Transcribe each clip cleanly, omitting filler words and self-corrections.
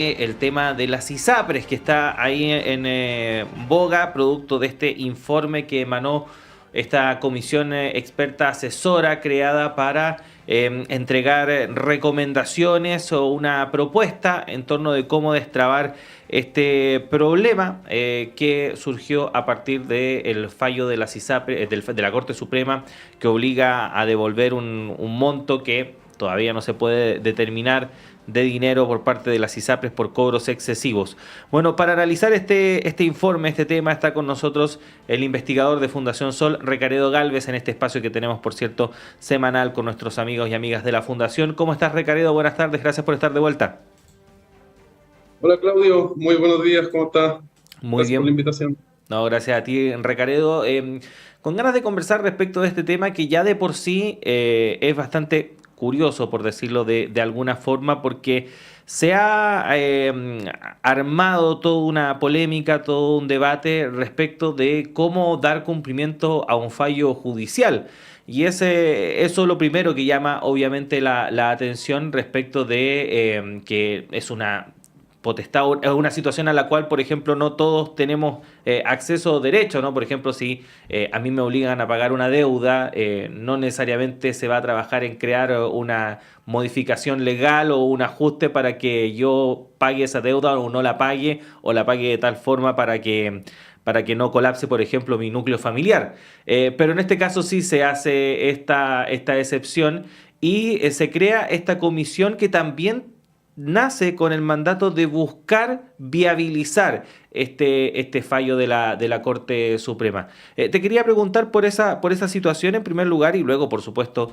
el tema de las ISAPRES que está ahí en boga, producto de este informe que emanó esta comisión experta asesora creada para entregar recomendaciones o una propuesta en torno de cómo destrabar este problema que surgió a partir del fallo de las ISAPRES, de la Corte Suprema, que obliga a devolver un monto que todavía no se puede determinar de dinero por parte de las ISAPRES por cobros excesivos. Bueno, para analizar este informe, este tema, está con nosotros el investigador de Fundación Sol, Recaredo Gálvez, en este espacio que tenemos, por cierto, semanal con nuestros amigos y amigas de la Fundación. ¿Cómo estás, Recaredo? Buenas tardes, gracias por estar de vuelta. Hola Claudio, muy buenos días, ¿cómo estás? Muy Gracias por la bien. invitación. No, gracias a ti, Recaredo. Con ganas de conversar respecto de este tema que ya de por sí es bastante curioso, por decirlo de alguna forma, porque se ha armado toda una polémica, todo un debate respecto de cómo dar cumplimiento a un fallo judicial. Y eso es lo primero que llama obviamente la atención respecto de que es una potestad, es una situación a la cual, por ejemplo, no todos tenemos acceso o derecho, ¿no? Por ejemplo, si a mí me obligan a pagar una deuda, no necesariamente se va a trabajar en crear una modificación legal o un ajuste para que yo pague esa deuda o no la pague, o la pague de tal forma para que no colapse, por ejemplo, mi núcleo familiar. Pero en este caso sí se hace esta excepción y se crea esta comisión que también nace con el mandato de buscar viabilizar este fallo de la Corte Suprema. Te quería preguntar por esa situación en primer lugar y luego, por supuesto,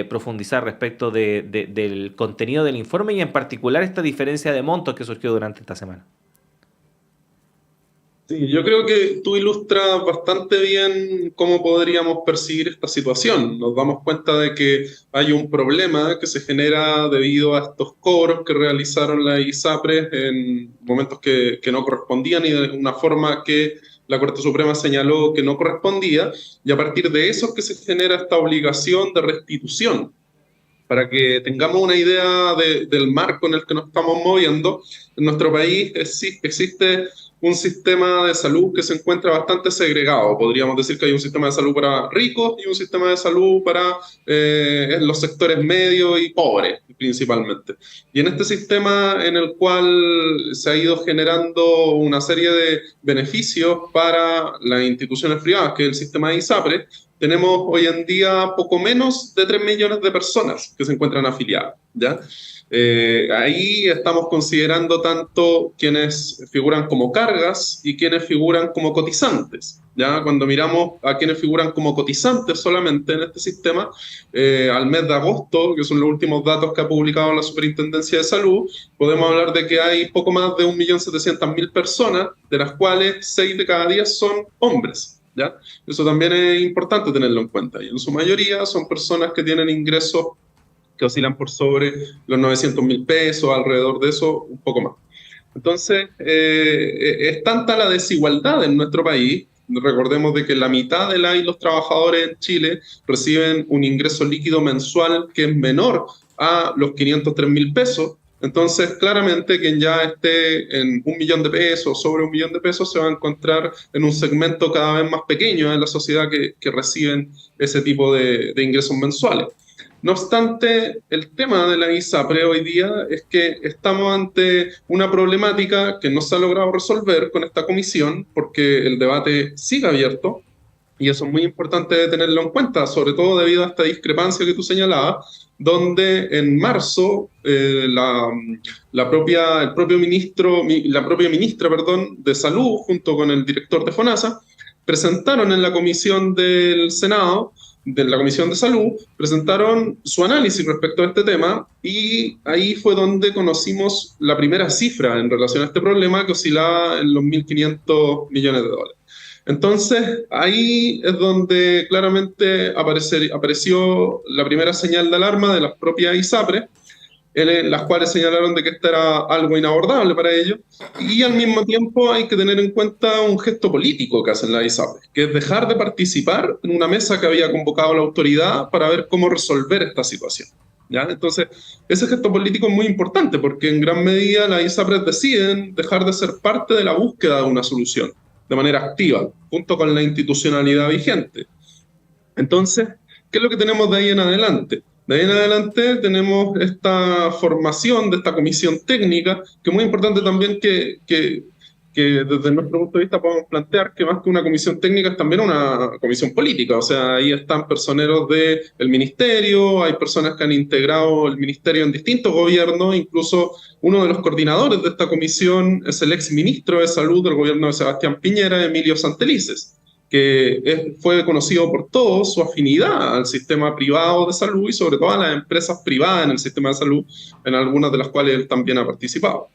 profundizar respecto del contenido del informe y en particular esta diferencia de montos que surgió durante esta semana. Sí, yo creo que tú ilustras bastante bien cómo podríamos percibir esta situación. Nos damos cuenta de que hay un problema que se genera debido a estos cobros que realizaron las ISAPRES en momentos que no correspondían y de una forma que la Corte Suprema señaló que no correspondía, y a partir de eso es que se genera esta obligación de restitución. Para que tengamos una idea del marco en el que nos estamos moviendo, en nuestro país existe un sistema de salud que se encuentra bastante segregado. Podríamos decir que hay un sistema de salud para ricos y un sistema de salud para los sectores medios y pobres, principalmente. Y en este sistema en el cual se ha ido generando una serie de beneficios para las instituciones privadas, que es el sistema de ISAPRE, tenemos hoy en día poco menos de 3 millones de personas que se encuentran afiliadas, ¿ya? Ahí estamos considerando tanto quienes figuran como cargas y quienes figuran como cotizantes, ¿ya? Cuando miramos a quienes figuran como cotizantes solamente en este sistema, al mes de agosto, que son los últimos datos que ha publicado la Superintendencia de Salud, podemos hablar de que hay poco más de 1.700.000 personas, de las cuales 6 de cada 10 son hombres, ¿ya? Eso también es importante tenerlo en cuenta. Y en su mayoría son personas que tienen ingresos que oscilan por sobre los 900.000 pesos, alrededor de eso, un poco más. Entonces, es tanta la desigualdad en nuestro país. Recordemos de que la mitad de los trabajadores en Chile reciben un ingreso líquido mensual que es menor a los 503.000 pesos. Entonces, claramente, quien ya esté en 1 millón de pesos, sobre 1 millón de pesos, se va a encontrar en un segmento cada vez más pequeño de la sociedad que reciben ese tipo de ingresos mensuales. No obstante, el tema de la ISAPRE hoy día es que estamos ante una problemática que no se ha logrado resolver con esta comisión porque el debate sigue abierto. Y eso es muy importante tenerlo en cuenta, sobre todo debido a esta discrepancia que tú señalabas, donde en marzo el propio ministro, la propia ministra, perdón, de Salud, junto con el director de FONASA, presentaron en la comisión del Senado, de la Comisión de Salud, presentaron su análisis respecto a este tema, y ahí fue donde conocimos la primera cifra en relación a este problema, que oscilaba en los 1.500 millones de dólares. Entonces, ahí es donde claramente apareció la primera señal de alarma de las propias ISAPRE, las cuales señalaron de que esto era algo inabordable para ellos, y al mismo tiempo hay que tener en cuenta un gesto político que hacen las ISAPRE, que es dejar de participar en una mesa que había convocado la autoridad para ver cómo resolver esta situación. ¿Ya? Entonces, ese gesto político es muy importante porque en gran medida las ISAPRES deciden dejar de ser parte de la búsqueda de una solución de manera activa, junto con la institucionalidad vigente. Entonces, ¿qué es lo que tenemos de ahí en adelante? De ahí en adelante tenemos esta formación de esta comisión técnica, que es muy importante también que desde nuestro punto de vista podemos plantear que más que una comisión técnica es también una comisión política. O sea, ahí están personeros del ministerio, hay personas que han integrado el ministerio en distintos gobiernos, incluso uno de los coordinadores de esta comisión es el ex ministro de Salud del gobierno de Sebastián Piñera, Emilio Santelices, que fue conocido por todos su afinidad al sistema privado de salud y sobre todo a las empresas privadas en el sistema de salud, en algunas de las cuales él también ha participado.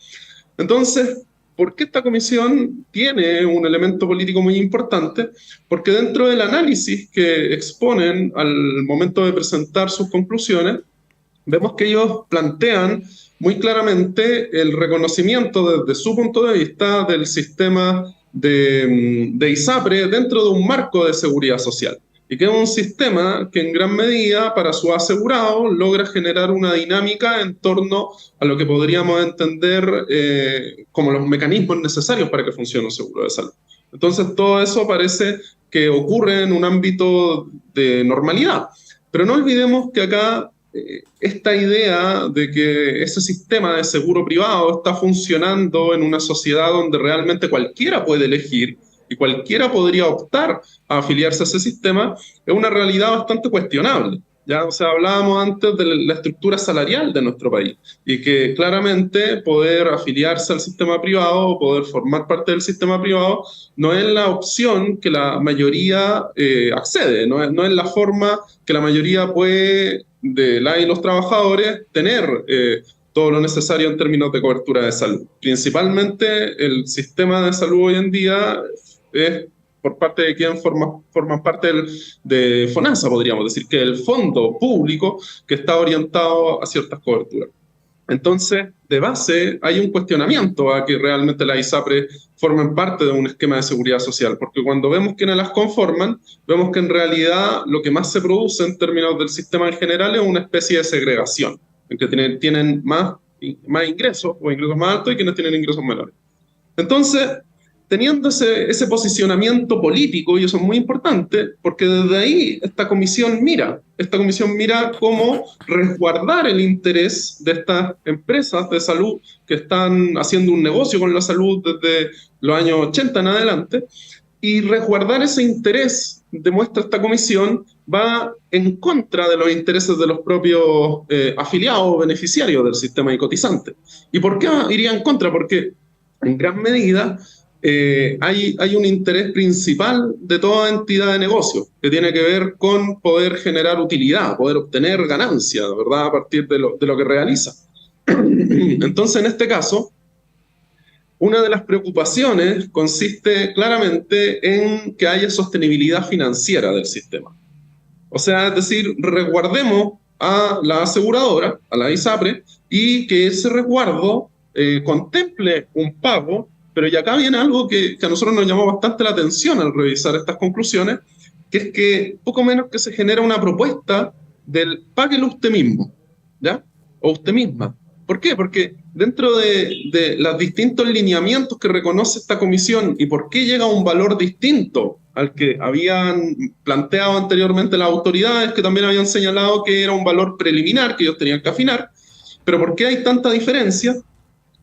Entonces, ¿por qué esta comisión tiene un elemento político muy importante? Porque dentro del análisis que exponen al momento de presentar sus conclusiones, vemos que ellos plantean muy claramente el reconocimiento desde su punto de vista del sistema de ISAPRE dentro de un marco de seguridad social y que es un sistema que en gran medida para su asegurado logra generar una dinámica en torno a lo que podríamos entender como los mecanismos necesarios para que funcione un seguro de salud. Entonces todo eso parece que ocurre en un ámbito de normalidad, pero no olvidemos que acá esta idea de que ese sistema de seguro privado está funcionando en una sociedad donde realmente cualquiera puede elegir y cualquiera podría optar a afiliarse a ese sistema, es una realidad bastante cuestionable. Ya, o sea, hablábamos antes de la estructura salarial de nuestro país y que claramente poder afiliarse al sistema privado o poder formar parte del sistema privado no es la opción que la mayoría accede, no es la forma que la mayoría puede, de la y los trabajadores, tener todo lo necesario en términos de cobertura de salud. Principalmente el sistema de salud hoy en día es por parte de quien forma parte de FONASA, podríamos decir, que es el fondo público que está orientado a ciertas coberturas. Entonces, de base, hay un cuestionamiento a que realmente las ISAPRE formen parte de un esquema de seguridad social, porque cuando vemos quiénes las conforman, vemos que en realidad lo que más se produce en términos del sistema en general es una especie de segregación, en que tienen más ingresos o ingresos más altos y quienes tienen ingresos menores. Entonces, teniendo ese posicionamiento político, y eso es muy importante, porque desde ahí esta comisión mira cómo resguardar el interés de estas empresas de salud que están haciendo un negocio con la salud desde los años 80 en adelante, y resguardar ese interés, demuestra esta comisión, va en contra de los intereses de los propios afiliados o beneficiarios del sistema y cotizantes. ¿Y por qué iría en contra? Porque en gran medida hay un interés principal de toda entidad de negocio que tiene que ver con poder generar utilidad, poder obtener ganancia, ¿verdad?, a partir de lo que realiza. Entonces, en este caso, una de las preocupaciones consiste claramente en que haya sostenibilidad financiera del sistema. O sea, es decir, resguardemos a la aseguradora, a la ISAPRE, y que ese resguardo contemple un pago. Pero ya acá viene algo que a nosotros nos llamó bastante la atención al revisar estas conclusiones, que es que poco menos que se genera una propuesta del páguelo usted mismo, ¿ya? O usted misma. ¿Por qué? Porque dentro de los distintos lineamientos que reconoce esta comisión y por qué llega a un valor distinto al que habían planteado anteriormente las autoridades, que también habían señalado que era un valor preliminar que ellos tenían que afinar, pero ¿por qué hay tanta diferencia?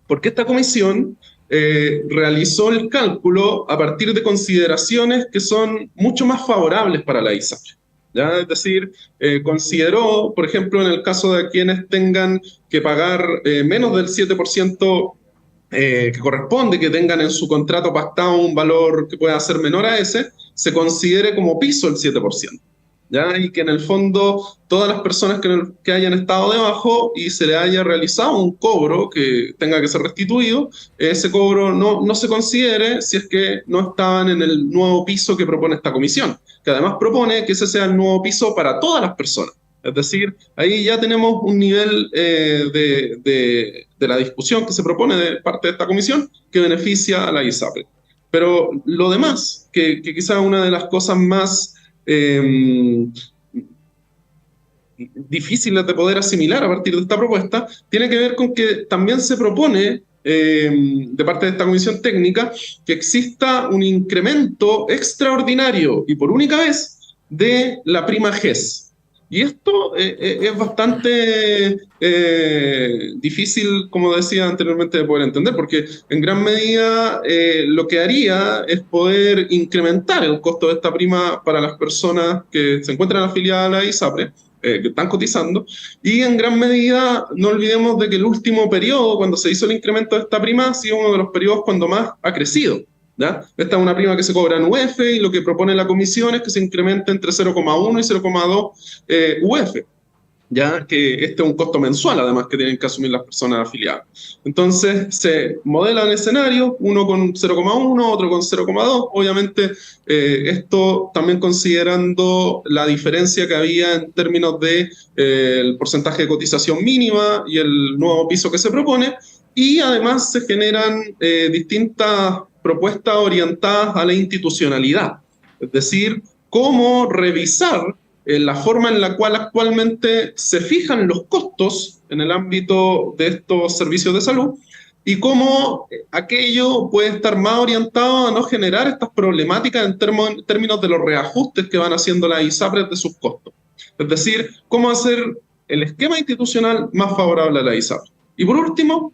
Porque esta comisión realizó el cálculo a partir de consideraciones que son mucho más favorables para la ISAPRE. ¿Ya? Es decir, consideró, por ejemplo, en el caso de quienes tengan que pagar menos del 7% que corresponde, que tengan en su contrato pactado un valor que pueda ser menor a ese, se considere como piso el 7%. ¿Ya? Y que en el fondo todas las personas que hayan estado debajo y se le haya realizado un cobro que tenga que ser restituido, ese cobro no se considere si es que no estaban en el nuevo piso que propone esta comisión, que además propone que ese sea el nuevo piso para todas las personas. Es decir, ahí ya tenemos un nivel de la discusión que se propone de parte de esta comisión que beneficia a la ISAPRE. Pero lo demás, que quizás una de las cosas más difíciles de poder asimilar a partir de esta propuesta, tiene que ver con que también se propone de parte de esta comisión técnica que exista un incremento extraordinario y por única vez de la prima GES. Y esto es bastante difícil, como decía anteriormente, de poder entender, porque en gran medida lo que haría es poder incrementar el costo de esta prima para las personas que se encuentran afiliadas a la ISAPRE, que están cotizando, y en gran medida no olvidemos de que el último periodo, cuando se hizo el incremento de esta prima, ha sido uno de los periodos cuando más ha crecido. ¿Ya? Esta es una prima que se cobra en UF y lo que propone la comisión es que se incremente entre 0,1 y 0,2 UF, ya que este es un costo mensual además que tienen que asumir las personas afiliadas. Entonces se modelan escenarios, uno con 0,1, otro con 0,2, obviamente esto también considerando la diferencia que había en términos de el porcentaje de cotización mínima y el nuevo piso que se propone, y además se generan distintas propuestas orientadas a la institucionalidad, es decir, cómo revisar la forma en la cual actualmente se fijan los costos en el ámbito de estos servicios de salud y cómo aquello puede estar más orientado a no generar estas problemáticas en términos de los reajustes que van haciendo las ISAPRES de sus costos. Es decir, cómo hacer el esquema institucional más favorable a la ISAPRE. Y por último,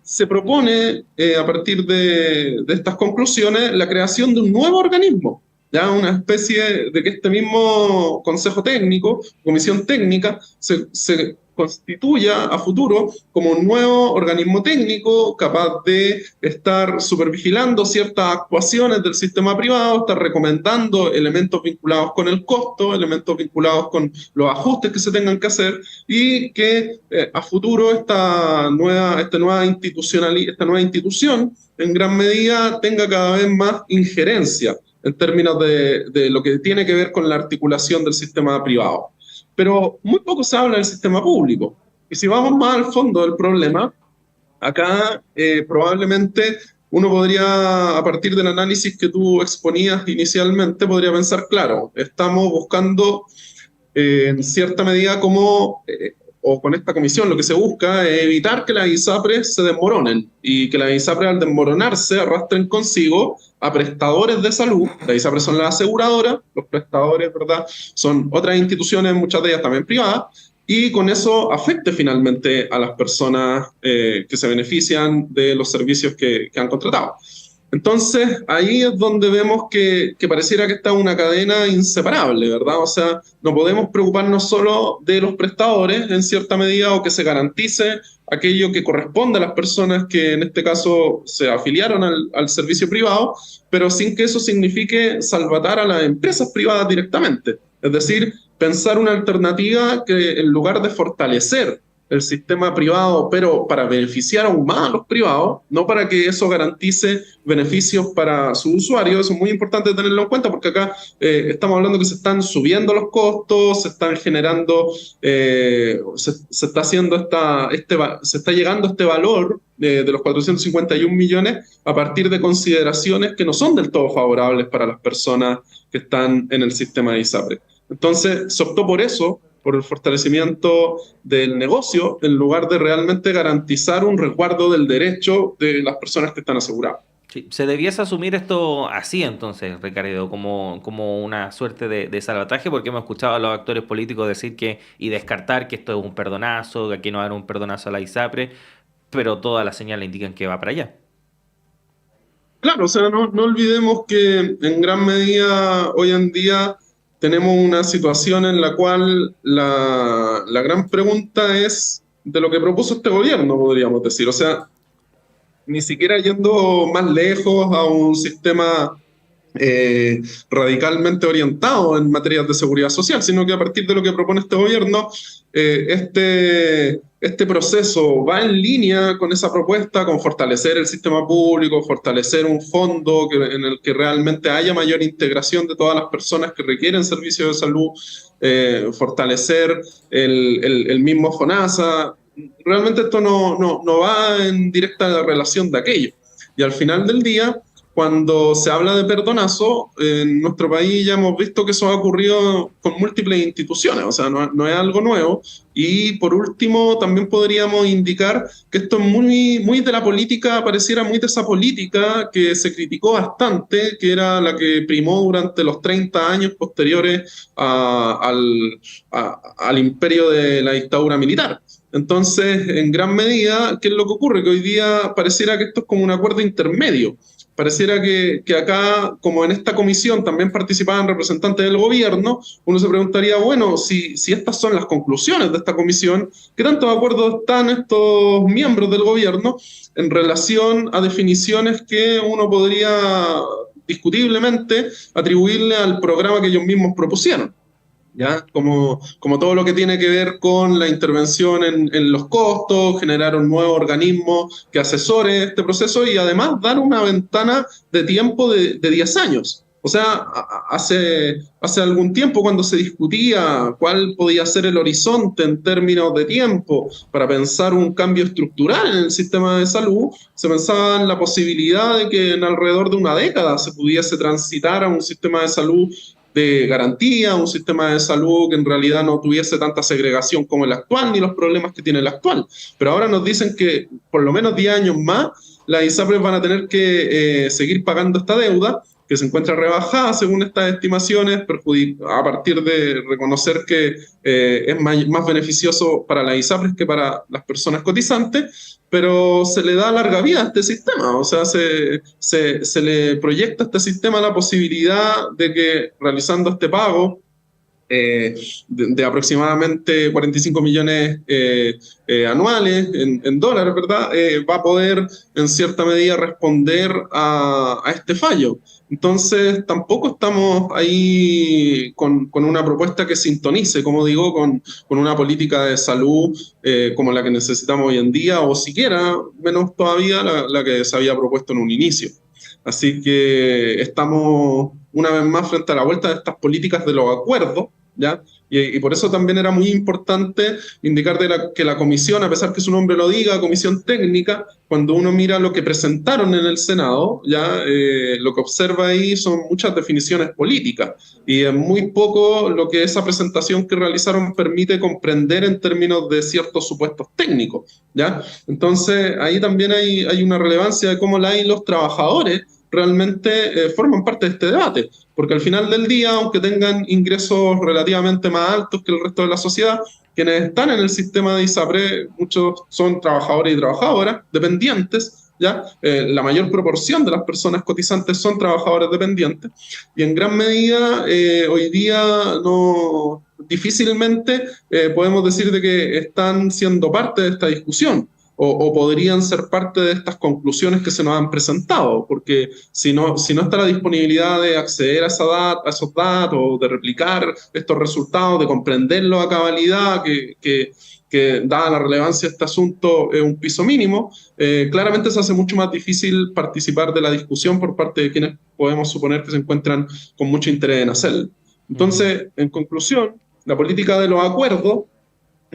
se propone, a partir de estas conclusiones, la creación de un nuevo organismo, ya una especie de que este mismo consejo técnico, comisión técnica, se constituya a futuro como un nuevo organismo técnico capaz de estar supervigilando ciertas actuaciones del sistema privado, estar recomendando elementos vinculados con el costo, elementos vinculados con los ajustes que se tengan que hacer y que a futuro esta nueva institución en gran medida tenga cada vez más injerencia en términos de lo que tiene que ver con la articulación del sistema privado. Pero muy poco se habla del sistema público. Y si vamos más al fondo del problema, acá probablemente uno podría, a partir del análisis que tú exponías inicialmente, podría pensar, claro, estamos buscando en cierta medida cómo, o con esta comisión lo que se busca es evitar que las ISAPRES se desmoronen y que las ISAPRES al desmoronarse arrastren consigo a prestadores de salud. Las ISAPRES son las aseguradoras, los prestadores, ¿verdad? Son otras instituciones, muchas de ellas también privadas, y con eso afecte finalmente a las personas que se benefician de los servicios que han contratado. Entonces, ahí es donde vemos que pareciera que esta es una cadena inseparable, ¿verdad? O sea, no podemos preocuparnos solo de los prestadores en cierta medida o que se garantice aquello que corresponde a las personas que en este caso se afiliaron al servicio privado, pero sin que eso signifique salvatar a las empresas privadas directamente. Es decir, pensar una alternativa que en lugar de fortalecer el sistema privado, pero para beneficiar aún más a los privados, no para que eso garantice beneficios para sus usuarios. Eso es muy importante tenerlo en cuenta porque acá estamos hablando que se están subiendo los costos, se están generando, se está haciendo se está llegando a este valor de los 451 millones a partir de consideraciones que no son del todo favorables para las personas que están en el sistema de ISAPRE. Entonces, se optó por eso, por el fortalecimiento del negocio, en lugar de realmente garantizar un resguardo del derecho de las personas que están aseguradas. Sí, se debiese asumir esto así entonces, Ricardo, como una suerte de salvataje, porque hemos escuchado a los actores políticos decir que y descartar que esto es un perdonazo, que aquí no va a haber un perdonazo a la ISAPRE, pero todas las señales indican que va para allá. Claro, o sea, no olvidemos que en gran medida hoy en día tenemos una situación en la cual la gran pregunta es de lo que propuso este gobierno, podríamos decir. O sea, ni siquiera yendo más lejos a un sistema radicalmente orientado en materias de seguridad social, sino que a partir de lo que propone este gobierno, este proceso va en línea con esa propuesta, con fortalecer el sistema público, fortalecer un fondo en el que realmente haya mayor integración de todas las personas que requieren servicios de salud, fortalecer el mismo FONASA. Realmente esto no va en directa relación de aquello. Y al final del día, cuando se habla de perdonazo, en nuestro país ya hemos visto que eso ha ocurrido con múltiples instituciones, o sea, no es algo nuevo. Y por último, también podríamos indicar que esto es muy de la política, pareciera muy de esa política que se criticó bastante, que era la que primó durante los 30 años posteriores al imperio de la dictadura militar. Entonces, en gran medida, ¿qué es lo que ocurre? Que hoy día pareciera que esto es como un acuerdo intermedio. Pareciera que acá, como en esta comisión también participaban representantes del gobierno, uno se preguntaría, bueno, si estas son las conclusiones de esta comisión, ¿qué tanto de acuerdo están estos miembros del gobierno en relación a definiciones que uno podría discutiblemente atribuirle al programa que ellos mismos propusieron? ¿Ya? Como todo lo que tiene que ver con la intervención en los costos, generar un nuevo organismo que asesore este proceso y además dar una ventana de tiempo de 10 años. O sea, hace algún tiempo cuando se discutía cuál podía ser el horizonte en términos de tiempo para pensar un cambio estructural en el sistema de salud, se pensaba en la posibilidad de que en alrededor de una década se pudiese transitar a un sistema de salud de garantía, un sistema de salud que en realidad no tuviese tanta segregación como el actual, ni los problemas que tiene el actual. Pero ahora nos dicen que por lo menos 10 años más, las ISAPRES van a tener que seguir pagando esta deuda, que se encuentra rebajada según estas estimaciones, a partir de reconocer que es más beneficioso para las ISAPRES que para las personas cotizantes, pero se le da larga vida a este sistema, o sea, se le proyecta a este sistema la posibilidad de que realizando este pago de aproximadamente 45 millones anuales en dólares, ¿verdad? Va a poder en cierta medida responder a este fallo. Entonces, tampoco estamos ahí con una propuesta que sintonice, como digo, con una política de salud como la que necesitamos hoy en día, o siquiera, menos todavía, la que se había propuesto en un inicio. Así que estamos una vez más frente a la vuelta de estas políticas de los acuerdos, ¿ya? Y por eso también era muy importante indicar que la comisión, a pesar que su nombre lo diga, comisión técnica, cuando uno mira lo que presentaron en el Senado, ya lo que observa ahí son muchas definiciones políticas y es muy poco lo que esa presentación que realizaron permite comprender en términos de ciertos supuestos técnicos, ¿ya? Entonces ahí también hay una relevancia de cómo la y los trabajadores realmente forman parte de este debate, porque al final del día, aunque tengan ingresos relativamente más altos que el resto de la sociedad, quienes están en el sistema de ISAPRE, muchos son trabajadores y trabajadoras dependientes, ¿ya? La mayor proporción de las personas cotizantes son trabajadores dependientes, y en gran medida hoy día difícilmente podemos decir de que están siendo parte de esta discusión. O podrían ser parte de estas conclusiones que se nos han presentado, porque si no está la disponibilidad de acceder a esos datos, de replicar estos resultados, de comprenderlo a cabalidad, que dada la relevancia de este asunto es un piso mínimo, claramente se hace mucho más difícil participar de la discusión por parte de quienes podemos suponer que se encuentran con mucho interés en hacerlo. Entonces, en conclusión, la política de los acuerdos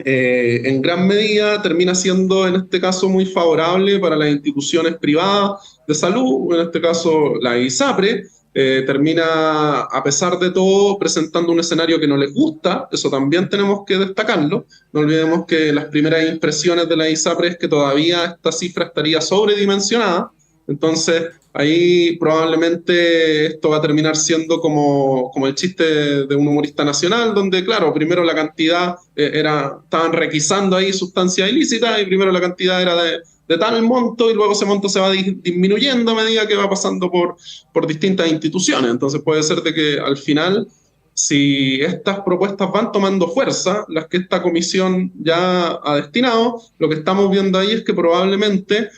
en gran medida termina siendo en este caso muy favorable para las instituciones privadas de salud, en este caso la ISAPRE, termina a pesar de todo presentando un escenario que no les gusta, eso también tenemos que destacarlo, no olvidemos que las primeras impresiones de la ISAPRE es que todavía esta cifra estaría sobredimensionada, entonces ahí probablemente esto va a terminar siendo como el chiste de un humorista nacional, donde claro, primero la cantidad estaban requisando ahí sustancias ilícitas y primero la cantidad era de tal monto y luego ese monto se va disminuyendo a medida que va pasando por distintas instituciones. Entonces puede ser de que al final, si estas propuestas van tomando fuerza, las que esta comisión ya ha destinado, lo que estamos viendo ahí es que probablemente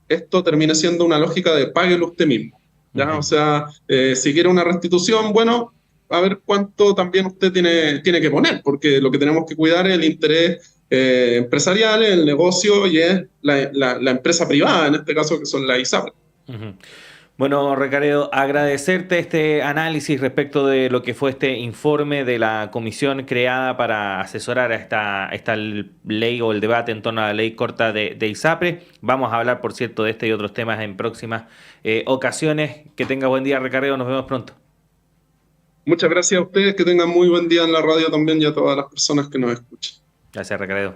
esto termina siendo una lógica de páguelo usted mismo, ¿ya? O sea, si quiere una restitución, bueno, a ver cuánto también usted tiene que poner, porque lo que tenemos que cuidar es el interés empresarial, el negocio y es la empresa privada, en este caso que son las ISAPRES. Uh-huh. Bueno, Recaredo, agradecerte este análisis respecto de lo que fue este informe de la comisión creada para asesorar a esta ley o el debate en torno a la ley corta de ISAPRE. Vamos a hablar, por cierto, de este y otros temas en próximas ocasiones. Que tenga buen día, Recaredo. Nos vemos pronto. Muchas gracias a ustedes, que tengan muy buen día en la radio también y a todas las personas que nos escuchan. Gracias, Recaredo.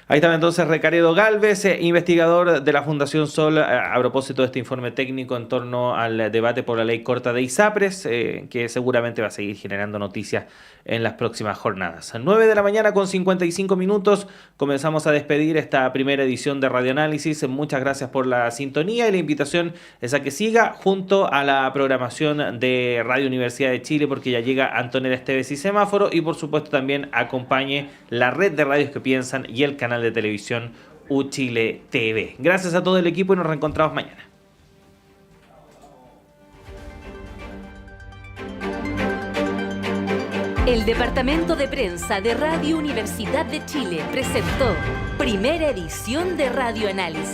Ahí estaba entonces Recaredo Gálvez, investigador de la Fundación Sol, a propósito de este informe técnico en torno al debate por la ley corta de ISAPRES, que seguramente va a seguir generando noticias en las próximas jornadas. 9 de la mañana con 55 minutos, comenzamos a despedir esta primera edición de Radio Análisis. Muchas gracias por la sintonía y la invitación es a que siga junto a la programación de Radio Universidad de Chile, porque ya llega Antonella Esteves y Semáforo, y por supuesto también acompañe la red de radios que piensan y el canal de televisión UChile TV. Gracias a todo el equipo y nos reencontramos mañana. El Departamento de Prensa de Radio Universidad de Chile presentó Primera Edición de Radio Análisis.